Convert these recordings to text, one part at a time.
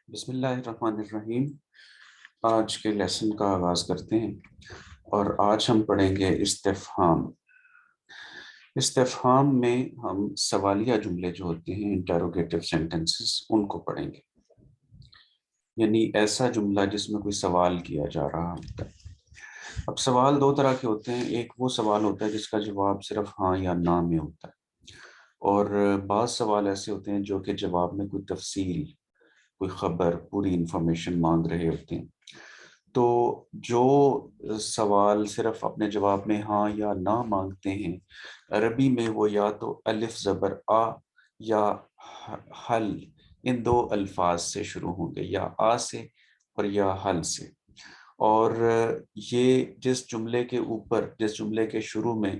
بسم اللہ الرحمن الرحیم۔ آج کے لیسن کا آغاز کرتے ہیں اور آج ہم پڑھیں گے استفہام۔ استفہام میں ہم سوالیہ جملے جو ہوتے ہیں انٹروگیٹو سینٹنسز ان کو پڑھیں گے، یعنی ایسا جملہ جس میں کوئی سوال کیا جا رہا ہوتا ہے۔ اب سوال دو طرح کے ہوتے ہیں، ایک وہ سوال ہوتا ہے جس کا جواب صرف ہاں یا نہ میں ہوتا ہے، اور بعض سوال ایسے ہوتے ہیں جو کہ جواب میں کوئی تفصیل، کوئی خبر، پوری انفارمیشن مانگ رہے ہوتے ہیں۔ تو جو سوال صرف اپنے جواب میں ہاں یا نہ مانگتے ہیں، عربی میں وہ یا تو الف زبر آ یا حل، ان دو الفاظ سے شروع ہوں گے، یا آ سے اور یا حل سے۔ اور یہ جس جملے کے اوپر، جس جملے کے شروع میں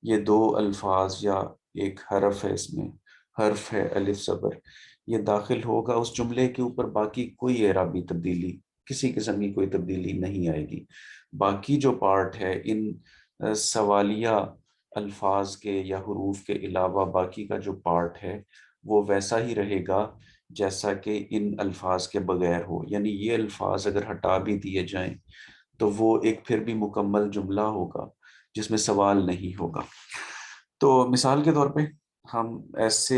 یہ دو الفاظ یا ایک حرف ہے، اس میں حرف ہے الف زبر، یہ داخل ہوگا اس جملے کے اوپر، باقی کوئی اعرابی تبدیلی، کسی قسم کی کوئی تبدیلی نہیں آئے گی۔ باقی جو پارٹ ہے ان سوالیہ الفاظ کے یا حروف کے علاوہ، باقی کا جو پارٹ ہے وہ ویسا ہی رہے گا جیسا کہ ان الفاظ کے بغیر ہو، یعنی یہ الفاظ اگر ہٹا بھی دیے جائیں تو وہ ایک پھر بھی مکمل جملہ ہوگا جس میں سوال نہیں ہوگا۔ تو مثال کے طور پہ ہم ایسے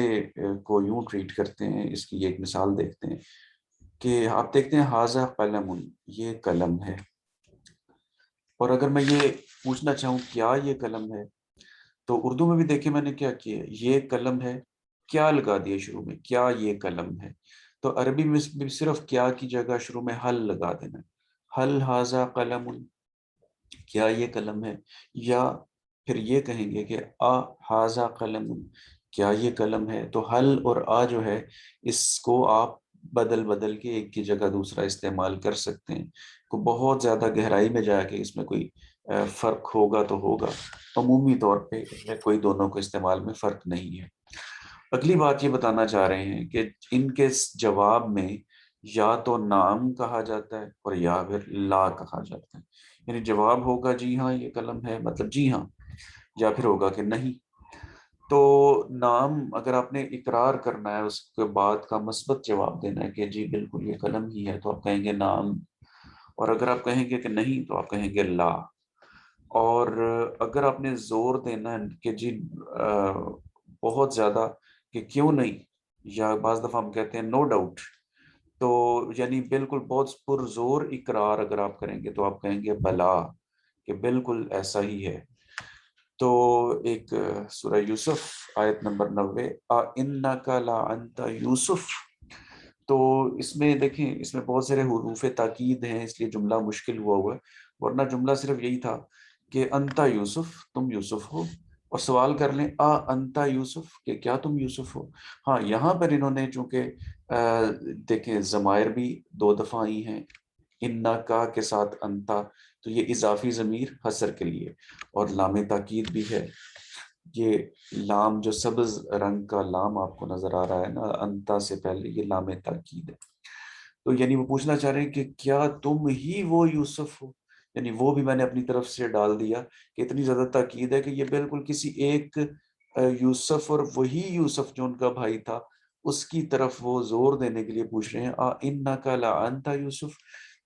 کو یوں ٹریٹ کرتے ہیں، اس کی ایک مثال دیکھتے ہیں کہ آپ دیکھتے ہیں ھذا قلم، یہ قلم ہے، اور اگر میں یہ پوچھنا چاہوں کیا یہ قلم ہے، تو اردو میں بھی دیکھیں میں نے کیا کیا، یہ قلم ہے، کیا لگا دیا شروع میں، کیا یہ قلم ہے۔ تو عربی میں بھی صرف کیا کی جگہ شروع میں حل لگا دینا ہے، حل ھذا قلم، کیا یہ قلم ہے، یا پھر یہ کہیں گے کہ آ ھذا قلم، کیا یہ قلم ہے۔ تو حل اور آ جو ہے، اس کو آپ بدل بدل کے ایک کی جگہ دوسرا استعمال کر سکتے ہیں۔ کو بہت زیادہ گہرائی میں جا کے اس میں کوئی فرق ہوگا تو ہوگا، عمومی طور پہ اس میں کوئی دونوں کو استعمال میں فرق نہیں ہے۔ اگلی بات یہ بتانا چاہ رہے ہیں کہ ان کے جواب میں یا تو نام کہا جاتا ہے اور یا پھر لا کہا جاتا ہے، یعنی جواب ہوگا جی ہاں یہ قلم ہے، مطلب جی ہاں، یا پھر ہوگا کہ نہیں۔ تو نام اگر آپ نے اقرار کرنا ہے، اس کے بعد کا مثبت جواب دینا ہے کہ جی بالکل یہ قلم ہی ہے، تو آپ کہیں گے نام، اور اگر آپ کہیں گے کہ نہیں تو آپ کہیں گے لا۔ اور اگر آپ نے زور دینا ہے کہ جی بہت زیادہ کہ کیوں نہیں، یا بعض دفعہ ہم کہتے ہیں نو ڈاؤٹ، تو یعنی بالکل بہت پرزور اقرار اگر آپ کریں گے تو آپ کہیں گے بلا، کہ بالکل ایسا ہی ہے۔ تو ایک سورہ یوسف آیت نمبر 90، اِنَّکَ لَأَنْتَ یوسف، تو اس میں دیکھیں اس میں بہت سارے حروف تاکید ہیں، اس لیے جملہ مشکل ہوا ہے، ورنہ جملہ صرف یہی تھا کہ انتا یوسف، تم یوسف ہو، اور سوال کر لیں انتا یوسف، کہ کیا تم یوسف ہو۔ ہاں یہاں پر انہوں نے چونکہ دیکھیں ضمائر بھی دو دفعہ آئی ہیں، انکا کے ساتھ انتا، تو یہ اضافی ضمیر حصر کے لیے، اور لام تاکید بھی ہے، یہ لام جو سبز رنگ کا لام آپ کو نظر آ رہا ہے نا انتا سے پہلے، یہ لام تاکید ہے۔ تو یعنی وہ پوچھنا چاہ رہے ہیں کہ کیا تم ہی وہ یوسف ہو، یعنی وہ بھی میں نے اپنی طرف سے ڈال دیا کہ اتنی زیادہ تاکید ہے کہ یہ بالکل کسی ایک یوسف، اور وہی یوسف جو ان کا بھائی تھا اس کی طرف وہ زور دینے کے لیے پوچھ رہے ہیں انکا لانتا یوسف۔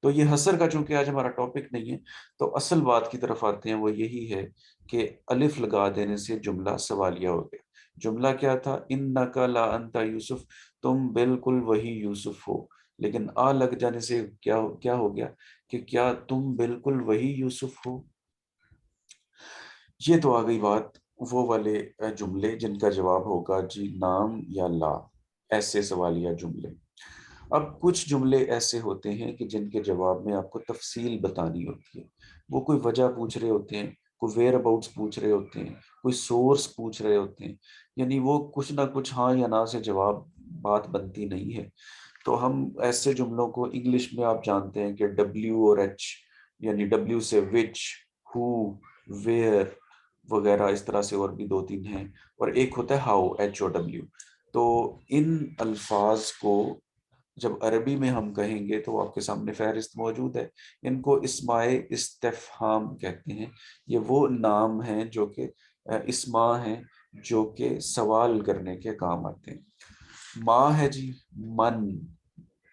تو یہ حصر کا چونکہ آج ہمارا ٹاپک نہیں ہے، تو اصل بات کی طرف آتے ہیں، وہ یہی ہے کہ الف لگا دینے سے جملہ سوالیہ ہو گیا۔ جملہ کیا تھا، انکا لانتا یوسف، تم بالکل وہی یوسف ہو، لیکن آ لگ جانے سے کیا ہو گیا کہ کیا تم بالکل وہی یوسف ہو۔ یہ تو آ گئی بات وہ والے جملے جن کا جواب ہوگا جی نام یا لا، ایسے سوالیہ جملے۔ اب کچھ جملے ایسے ہوتے ہیں کہ جن کے جواب میں آپ کو تفصیل بتانی ہوتی ہے، وہ کوئی وجہ پوچھ رہے ہوتے ہیں، کوئی ویئر اباؤٹس پوچھ رہے ہوتے ہیں، کوئی سورس پوچھ رہے ہوتے ہیں، یعنی وہ کچھ نہ کچھ ہاں یا نہ سے جواب بات بنتی نہیں ہے۔ تو ہم ایسے جملوں کو انگلش میں آپ جانتے ہیں کہ ڈبلیو اور ایچ، یعنی ڈبلیو سے وچ، ہو، ویئر وغیرہ، اس طرح سے اور بھی دو تین ہیں، اور ایک ہوتا ہے ہاؤ، ایچ او ڈبلیو۔ تو ان الفاظ کو جب عربی میں ہم کہیں گے تو آپ کے سامنے فہرست موجود ہے، ان کو اسماء استفہام کہتے ہیں۔ یہ وہ نام ہیں جو کہ اسماء ہیں جو کہ سوال کرنے کے کام آتے ہیں۔ ماں ہے جی من،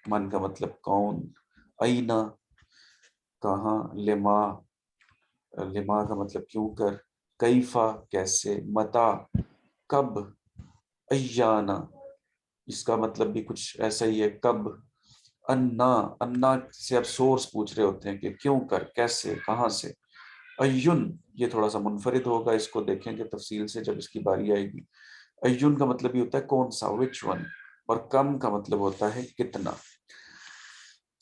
من کا مطلب کون، اینا کہاں، لما لما کا مطلب کیوں کر، کیفا کیسے، متا کب، ایانا اس کا مطلب بھی کچھ ایسا ہی ہے، کب، انا انا سے اب سورس پوچھ رہے ہوتے ہیں کہ کیوں کر، کیسے، کہاں سے، ایون یہ تھوڑا سا منفرد ہوگا، اس کو دیکھیں گے تفصیل سے جب اس کی باری آئے گی۔ ایون کا مطلب یہ ہوتا ہے کون سا، وچ ون، اور کم کا مطلب ہوتا ہے کتنا۔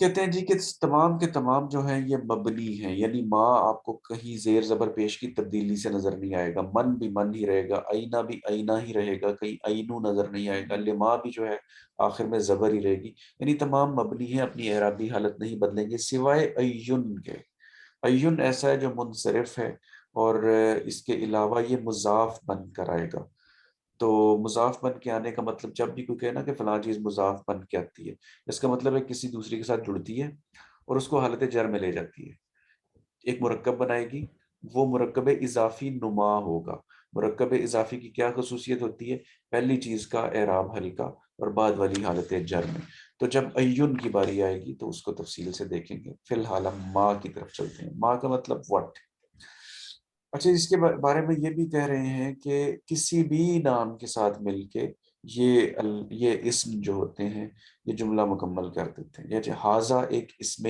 کہتے ہیں جی کہ تمام کے تمام جو ہیں یہ مبنی ہیں، یعنی ماں آپ کو کہیں زیر زبر پیش کی تبدیلی سے نظر نہیں آئے گا، من بھی من ہی رہے گا، اینا بھی اینا ہی رہے گا، کہیں اینو نظر نہیں آئے گا، لما بھی جو ہے آخر میں زبر ہی رہے گی، یعنی تمام مبنی ہیں، اپنی اعرابی حالت نہیں بدلیں گے سوائے ایون کے۔ ایون ایسا ہے جو منصرف ہے، اور اس کے علاوہ یہ مضاف بن کر آئے گا۔ تو مضاف بن کے آنے کا مطلب جب بھی کوئی کہے نا کہ فلاں چیز مضاف بن کے آتی ہے، اس کا مطلب ہے کسی دوسری کے ساتھ جڑتی ہے اور اس کو حالت جر میں لے جاتی ہے، ایک مرکب بنائے گی، وہ مرکب اضافی نما ہوگا۔ مرکب اضافی کی کیا خصوصیت ہوتی ہے، پہلی چیز کا اعراب ہلکا اور بعد والی حالت جر میں۔ تو جب ایون کی باری آئے گی تو اس کو تفصیل سے دیکھیں گے، فی الحال ہم ماں کی طرف چلتے ہیں۔ ماں کا مطلب وٹ۔ اچھا، اس کے بارے میں یہ بھی کہہ رہے ہیں کہ کسی بھی نام کے ساتھ مل کے یہ اسم جو ہوتے ہیں یہ جملہ مکمل کر دیتے ہیں، یا ہاذا ایک اسم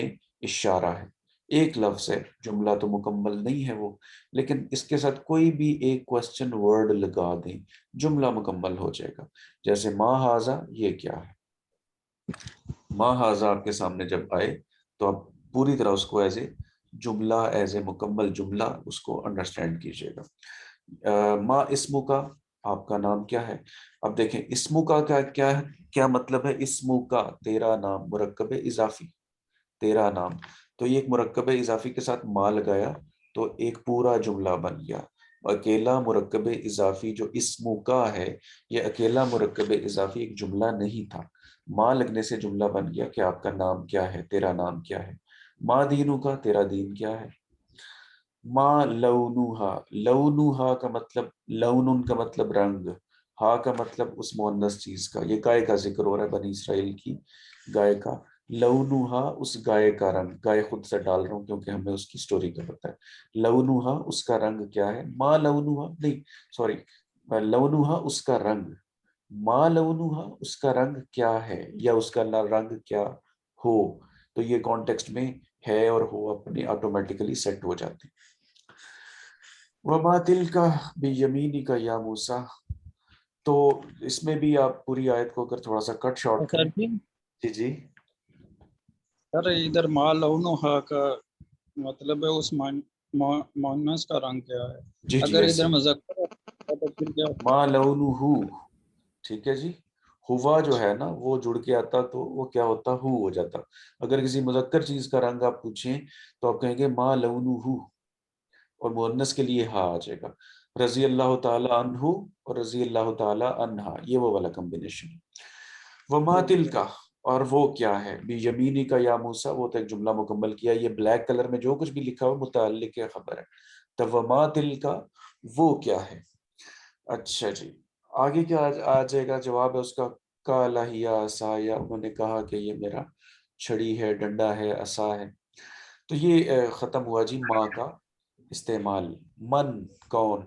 اشارہ ہے، ایک لفظ ہے، جملہ تو مکمل نہیں ہے وہ، لیکن اس کے ساتھ کوئی بھی ایک کوسچن ورڈ لگا دیں جملہ مکمل ہو جائے گا۔ جیسے ما ہاذا، یہ کیا ہے، ما ہاذا آپ کے سامنے جب آئے تو آپ پوری طرح اس کو ایز اے جملہ، ایز اے مکمل جملہ اس کو انڈرسٹینڈ کیجئے گا۔ ما اسمو کا، آپ کا نام کیا ہے۔ اب دیکھیں اسمو کا کیا مطلب ہے، اسمو کا تیرا نام، مرکب اضافی تیرا نام، تو یہ ایک مرکب اضافی کے ساتھ ما لگایا تو ایک پورا جملہ بن گیا۔ اکیلا مرکب اضافی جو اسمو کا ہے، یہ اکیلا مرکب اضافی ایک جملہ نہیں تھا، ما لگنے سے جملہ بن گیا کہ آپ کا نام کیا ہے، تیرا نام کیا ہے۔ ما دینو کا، تیرا دین کیا ہے۔ ما لونوہا، لونوہا کا مطلب، لون کا مطلب رنگ، ہا کا مطلب اس مؤنث چیز کا، یہ گائے کا ذکر ہو رہا ہے، بنی اسرائیل کی گائے کا، لونوہا اس گائے کا رنگ، گائے خود سے ڈال رہا ہوں کیونکہ ہمیں اس کی سٹوری کا پتہ ہے، لونوہا اس کا رنگ کیا ہے، ما لونوہا نہیں سوری، لونوہا اس کا رنگ، ما لونوہا اس کا رنگ کیا ہے، یا اس کا رنگ کیا ہو، تو یہ کانٹیکسٹ میں ہے اور ہو اپنے آٹومیٹیکلی سیٹ ہو جاتے ہیں۔ وَمَا تِلْكَ بِيَمِينِكَ يَا موسیٰ، تو اس میں بھی آپ پوری آیت کو اگر تھوڑا سا کٹ شارٹ سر کریں۔ جی، جی جی سر ادھر ما لونھا کا مطلب ہے اس مؤنث کا رنگ کیا ہے، جی جی اگر ایسے ادھر ہی، مذکر ہے تو پھر کیا؟ ما لونہ، ٹھیک ہے جی، ہوا جو ہے نا وہ جڑ کے آتا تو وہ کیا ہوتا، ہو جاتا۔ اگر کسی مذکر چیز کا رنگ آپ پوچھیں تو آپ کہیں گے ما لونہ، اور مؤنث کے لیے ہا آ جائے گا، رضی اللہ تعالی عنہ اور رضی اللہ تعالی عنہا، یہ وہ والا کمبینیشن۔ وما تلک، اور وہ کیا ہے، بی یمینی کا یا موسیٰ، وہ تو ایک جملہ مکمل کیا، یہ بلیک کلر میں جو کچھ بھی لکھا ہو متعلق خبر ہے، تو وما تلک وہ کیا ہے۔ اچھا جی، آگے کیا آ جائے گا، جواب ہے اس کا، کالا ہی عصایا، انہوں نے کہا کہ یہ میرا چھڑی ہے، ڈنڈا ہے، عصا ہے۔ تو یہ ختم ہوا جی ماں کا استعمال۔ من کون،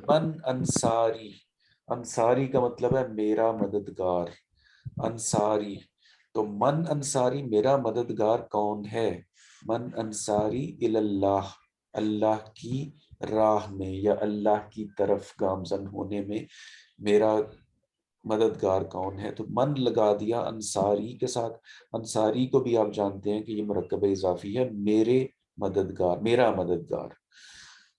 من انصاری، انصاری کا مطلب ہے میرا مددگار، انصاری، تو من انصاری میرا مددگار کون ہے، من انصاری اللہ، اللہ کی راہ میں یا اللہ کی طرف گامزن ہونے میں میرا مددگار کون ہے، تو من لگا دیا انصاری کے ساتھ۔ انصاری کو بھی آپ جانتے ہیں کہ یہ مرکب اضافی ہے، میرے مددگار، میرا مددگار۔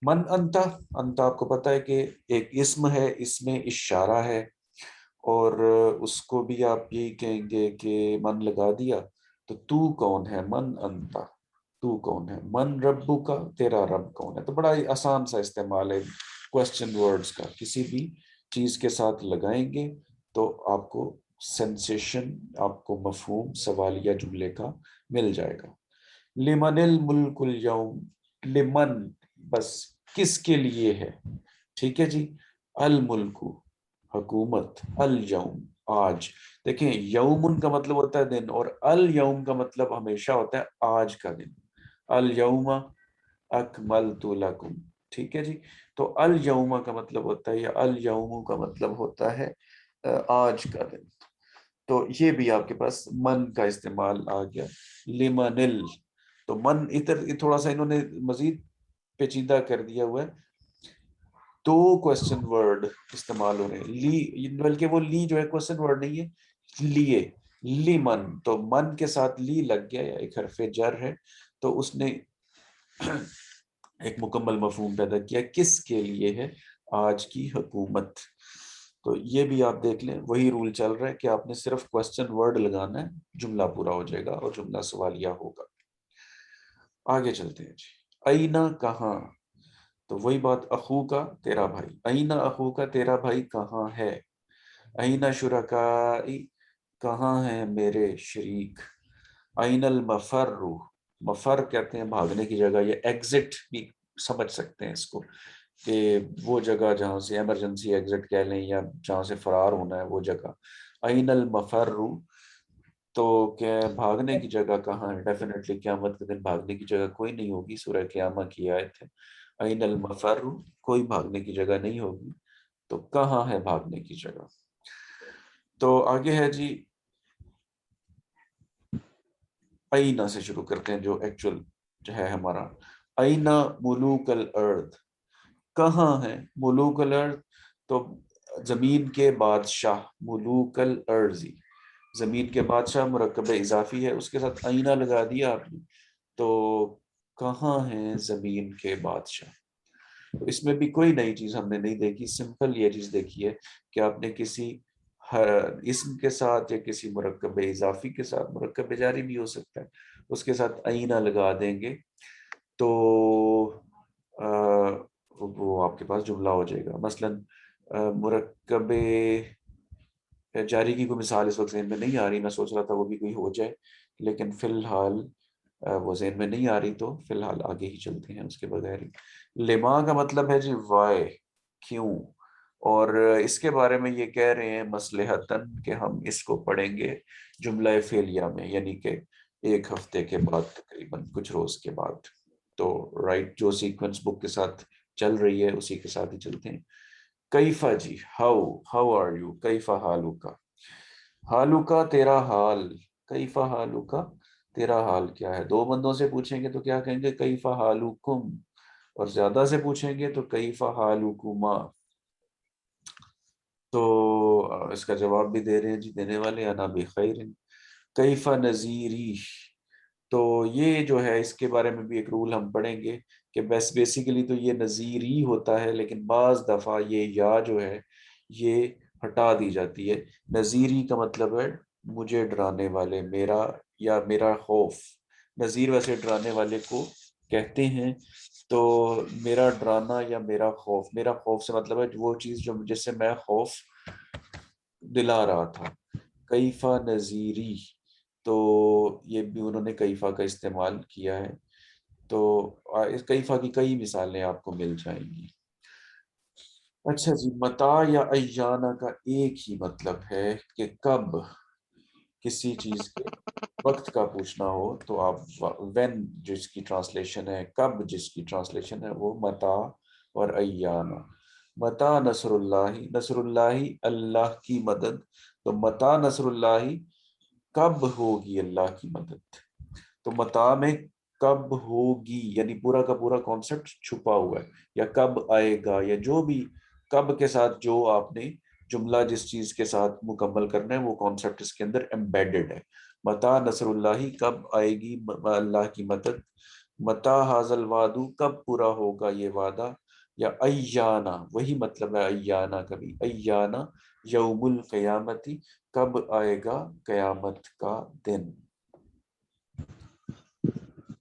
من انتا، انتا آپ کو پتہ ہے کہ ایک اسم ہے، اس میں اشارہ ہے، اور اس کو بھی آپ یہی کہیں گے کہ من لگا دیا تو کون ہے، من انتا، تو کون ہے، من ربو کا، تیرا رب کون ہے۔ تو بڑا ہی آسان سا استعمال ہے کوسچن ورڈز کا، کسی بھی چیز کے ساتھ لگائیں گے تو آپ کو سینسیشن، آپ کو مفہوم سوالیہ جملے کا مل جائے گا۔ لمن الملک اليوم، لمن بس کس کے لیے ہے، ٹھیک ہے جی، الملک حکومت، اليوم آج. دیکھیں یومن کا مطلب ہوتا ہے دن اور الیوم کا مطلب ہمیشہ ہوتا ہے آج کا دن. الیوم اکملت لکم. ٹھیک ہے جی. تو الیوم کا مطلب ہوتا ہے یا الیوم کا مطلب ہوتا ہے آج کا دن. تو یہ بھی آپ کے پاس من کا استعمال آ گیا. لمنل. تو من ادھر تھوڑا سا انہوں نے مزید پیچیدہ کر دیا ہوا ہے. دو کوشچن ورڈ استعمال ہو رہے ہیں. لی بلکہ وہ لی جو ہے کوشچن ورڈ نہیں ہے, لیے. لی من, تو من کے ساتھ لی لگ گیا یا ایک حرف جر ہے تو اس نے ایک مکمل مفہوم پیدا کیا. کس کے لیے ہے آج کی حکومت. تو یہ بھی آپ دیکھ لیں وہی رول چل رہا ہے کہ آپ نے صرف کوشچن ورڈ لگانا ہے, جملہ پورا ہو جائے گا اور جملہ سوالیہ ہوگا. آگے چلتے ہیں جی. اینا کہاں, تو وہی بات, اخو کا تیرا بھائی. اینا اخو کا تیرا بھائی کہاں ہے. اینا شرکائی کہاں ہیں میرے شریک. این المفر, مفر کہتے ہیں بھاگنے کی جگہ, یا ایگزٹ بھی سمجھ سکتے ہیں اس کو, کہ وہ جگہ جہاں سے ایمرجنسی ایگزٹ کہہ لیں یا جہاں سے فرار ہونا ہے وہ جگہ. این المفر, تو کہ بھاگنے کی جگہ کہاں ہے. ڈیفینیٹلی قیامت کے دن بھاگنے کی جگہ کوئی نہیں ہوگی. سورہ قیامہ کی آیت ہے. این المفر, کوئی بھاگنے کی جگہ نہیں ہوگی, تو کہاں ہے بھاگنے کی جگہ. تو آگے ہے جی, اینا سے شروع کرتے ہیں جو ایکچوئل جو ہے ہمارا. اینا ملوک الارض, کہاں ہے ملوک الارض, تو زمین کے بادشاہ. ملوک الارض, زمین کے بادشاہ مرکب اضافی ہے, اس کے ساتھ اینا لگا دیا آپ نے, تو کہاں ہیں زمین کے بادشاہ. تو اس میں بھی کوئی نئی چیز ہم نے نہیں دیکھی, سمپل یہ چیز دیکھی ہے کہ آپ نے کسی اسم کے ساتھ یا کسی مرکب اضافی کے ساتھ, مرکب جاری بھی ہو سکتا ہے, اس کے ساتھ اینا لگا دیں گے تو وہ آپ کے پاس جملہ ہو جائے گا. مثلا مرکب جاری کی کوئی مثال اس وقت ذہن میں نہیں آ رہی, میں سوچ رہا تھا وہ بھی کوئی ہو جائے, لیکن فی الحال وہ ذہن میں نہیں آ رہی, تو فی الحال آگے ہی چلتے ہیں اس کے بغیر ہی. لما کا مطلب ہے جی وائے, کیوں, اور اس کے بارے میں یہ کہہ رہے ہیں مصلحتاً کہ ہم اس کو پڑھیں گے جملہ فعلیہ میں, یعنی کہ ایک ہفتے کے بعد, تقریباً کچھ روز کے بعد. تو رائٹ, جو سیکوینس بک کے ساتھ چل رہی ہے اسی کے ساتھ ہی چلتے ہیں. کیفا جی, ہاؤ آر یو. کیفا حالو کا, حالو کا تیرا حال. کیفا حالو کا, تیرا حال کیا ہے. دو بندوں سے پوچھیں گے تو کیا کہیں گے, کیفا حالکم, اور زیادہ سے پوچھیں گے تو کیفا حالکما. تو اس کا جواب بھی دے رہے ہیں جی دینے والے, انا بخیر. کیفا نذیری, تو یہ جو ہے اس کے بارے میں بھی ایک رول ہم پڑھیں گے کہ بس بیسیکلی تو یہ نذیری ہوتا ہے, لیکن بعض دفعہ یہ یا جو ہے یہ ہٹا دی جاتی ہے. نذیری کا مطلب ہے مجھے ڈرانے والے, میرا یا میرا خوف. نذیر ویسے ڈرانے والے کو کہتے ہیں, تو میرا ڈرانا یا میرا خوف, میرا خوف سے مطلب ہے وہ چیز جو جس سے میں خوف دلا رہا تھا. کیفا نذیری, تو یہ بھی انہوں نے کیفا کا استعمال کیا ہے. تو اس کیفا کی کئی مثالیں آپ کو مل جائیں گی. اچھا جی, متا یا ایانا کا ایک ہی مطلب ہے کہ کب کسی چیز کے وقت کا پوچھنا ہو تو آپ وین جس کی ٹرانسلیشن ہے, کب جس کی ٹرانسلیشن ہے وہ متا اور ایانا. متا نصر اللہ, نصر اللہ اللہ کی مدد, تو متا نصر اللہ کب ہوگی اللہ کی مدد. تو متا میں کب ہوگی یعنی پورا کا پورا کانسیپٹ چھپا ہوا ہے, یا کب آئے گا, یا جو بھی کب کے ساتھ جو آپ نے جملہ جس چیز کے ساتھ مکمل کرنا ہے وہ کانسیپٹ اس کے اندر ایمبیڈڈ ہے. متا نصر اللہ, کب آئے گی اللہ کی مدد. متا حاضل وعدو, کب پورا ہوگا یہ وعدہ. یا ایانا, وہی مطلب ہے ایانا کا بھی, ایانا یوم القیامتی, کب آئے گا قیامت کا دن.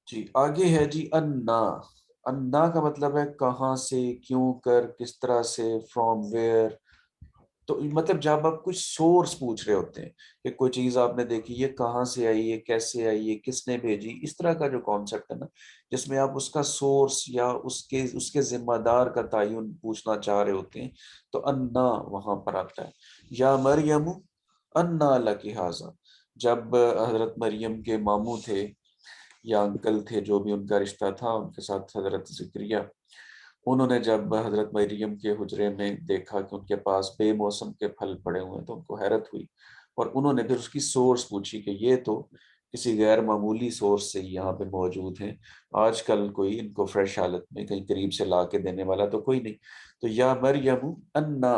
جی آگے ہے جی انا. انا کا مطلب ہے کہاں سے, کیوں کر, کس طرح سے, فرام ویئر. تو مطلب جب آپ کچھ سورس پوچھ رہے ہوتے ہیں کہ کوئی چیز آپ نے دیکھی, یہ کہاں سے آئی ہے, کیسے آئی ہے, کس نے بھیجی, اس طرح کا جو کانسیپٹ ہے نا, جس میں آپ اس کا سورس یا اس کے ذمہ دار کا تعین پوچھنا چاہ رہے ہوتے ہیں, تو انا وہاں پر آتا ہے. یا مریم, انا لکی ھذا، جب حضرت مریم کے ماموں تھے یا انکل تھے، جو بھی ان کا رشتہ تھا، ان کے ساتھ حضرت زکریا، انہوں نے جب حضرت مریم کے حجرے میں دیکھا کہ ان کے پاس بے موسم کے پھل پڑے ہوئے ہیں تو ان کو حیرت ہوئی، اور انہوں نے پھر اس کی سورس پوچھی کہ یہ تو کسی غیر معمولی سورس سے یہاں پہ موجود ہیں، آج کل کوئی ان کو فریش حالت میں کہیں قریب سے لا کے دینے والا تو کوئی نہیں. تو یا مریم انا،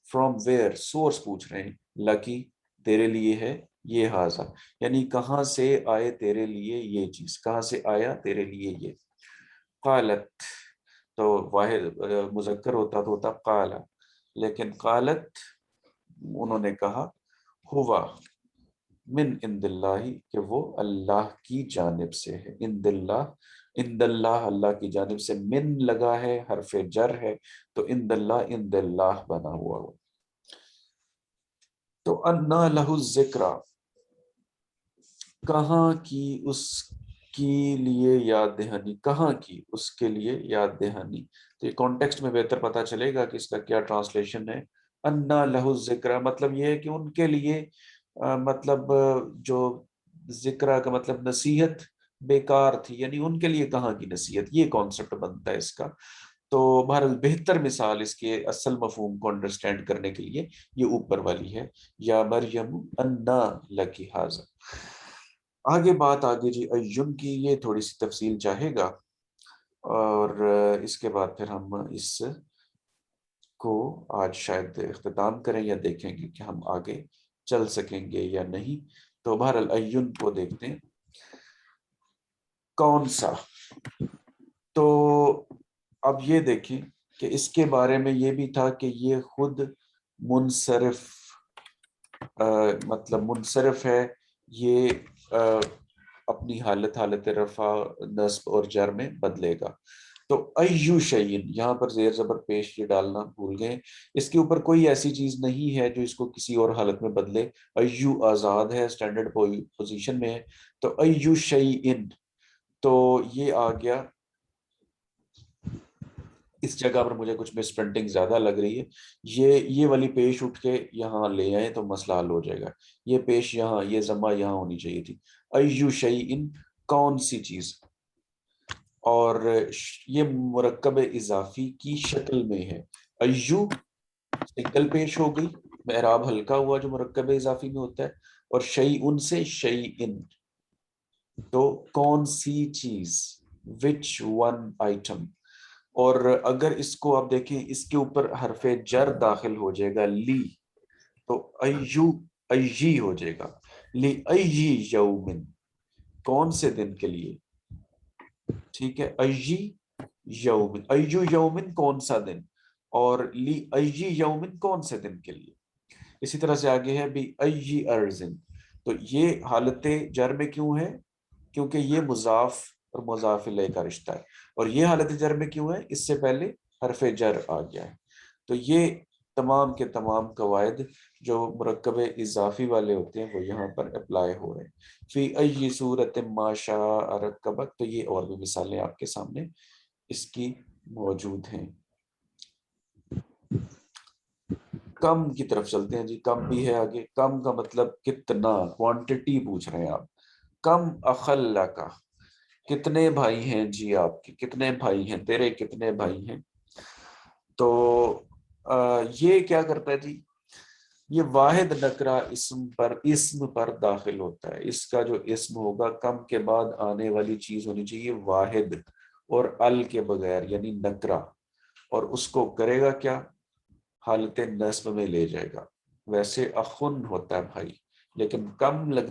فرام ویئر، سورس پوچھ رہے ہیں، لکی، تیرے لیے ہے یہ حاضر، یعنی کہاں سے آئے تیرے لیے یہ چیز، کہاں سے آیا تیرے لیے یہ. قالت، تو واحد مذکر ہوتا تو ہوتا قالا، لیکن قالت انہوں نے کہا، ہوا من عند اللہ، کہ وہ اللہ کی جانب سے ہے. عند اللہ، عند اللہ اللہ کی جانب سے، من لگا ہے، حرف جر ہے، تو عند اللہ، عند اللہ بنا ہوا ہو. تو انا لہ الذکر، کہاں کی اس کے لیے یاد دہانی، کہاں کی اس کے لیے یاد دہانی. تو یہ کانٹیکسٹ میں بہتر پتہ چلے گا کہ اس کا کیا ٹرانسلیشن ہے. انا لہ الذکر مطلب یہ ہے کہ ان کے لیے مطلب جو ذکر کا مطلب نصیحت بیکار تھی، یعنی ان کے لیے کہاں کی نصیحت، یہ کانسیپٹ بنتا ہے اس کا. تو بہرحال بہتر مثال اس کے اصل مفہوم کو انڈرسٹینڈ کرنے کے لیے یہ اوپر والی ہے، یا مریم انا لکی ھذا. آگے بات آگے جی ایون کی، یہ تھوڑی سی تفصیل چاہے گا، اور اس کے بعد پھر ہم اس کو آج شاید اختتام کریں یا دیکھیں گے کہ ہم آگے چل سکیں گے یا نہیں. تو بہرحال ایون کو دیکھتے ہیں، کون سا. تو اب یہ دیکھیں کہ اس کے بارے میں یہ بھی تھا کہ یہ خود منصرف مطلب منصرف ہے، یہ اپنی حالت رفع، نصب اور جر میں بدلے گا. تو ایو شیئن، یہاں پر زیر زبر پیش یہ ڈالنا بھول گئے، اس کے اوپر کوئی ایسی چیز نہیں ہے جو اس کو کسی اور حالت میں بدلے. ایو آزاد ہے، اسٹینڈرڈ پوزیشن میں ہے. تو ایو شیئن، تو یہ آ گیا اس جگہ پر. مجھے کچھ مس پرنٹنگ زیادہ لگ رہی ہے، یہ والی پیش اٹھ کے یہاں لے آئے تو مسئلہ حل ہو جائے گا. یہ پیش یہاں، یہ ضمہ یہاں ہونی چاہیے تھی. ایو شیئن، کون سی چیز، اور یہ مرکب اضافی کی شکل میں ہے. ایو سنگل پیش ہو گئی، اعراب ہلکا ہوا جو مرکب اضافی میں ہوتا ہے، اور شیئن سے شیئن، تو کون سی چیز، وچ ون آئٹم. اور اگر اس کو آپ دیکھیں، اس کے اوپر حرف جر داخل ہو جائے گا لی، تو ایو ایجی ہو جائے گا. لی ایجی یومن، کون سے دن کے لیے، ٹھیک ہے. ایجی یومن، ایجو یومن کون سا دن، اور لی ایجی یومن کون سے دن کے لیے. اسی طرح سے آگے ہے بھی ایجی ارزن. تو یہ حالت جر میں کیوں ہے، کیونکہ یہ مضاف اور مضاف الیہ کا رشتہ ہے. اور یہ حالت جر میں کیوں ہے، اس سے پہلے حرف جر آ گیا ہے. تو یہ تمام کے تمام قواعد جو مرکب اضافی والے ہوتے ہیں وہ یہاں پر اپلائی ہو رہے ہیں. فی ای صورت ما شاء رکبک، تو یہ اور بھی مثالیں آپ کے سامنے اس کی موجود ہیں. کم کی طرف چلتے ہیں جی. کم بھی ہے آگے. کم کا مطلب کتنا، کوانٹٹی پوچھ رہے ہیں آپ. کم اخل کا، کتنے بھائی ہیں جی آپ کے، کتنے بھائی ہیں تیرے، کتنے بھائی ہیں. تو یہ کیا کرتا ہے جی، یہ واحد نکرہ اسم پر داخل ہوتا ہے. اس کا جو اسم ہوگا، کم کے بعد آنے والی چیز ہونی چاہیے واحد اور ال کے بغیر، یعنی نکرہ. اور اس کو کرے گا کیا، حالت نصب میں لے جائے گا. ویسے اخن ہوتا ہے بھائی، لیکن کم لگ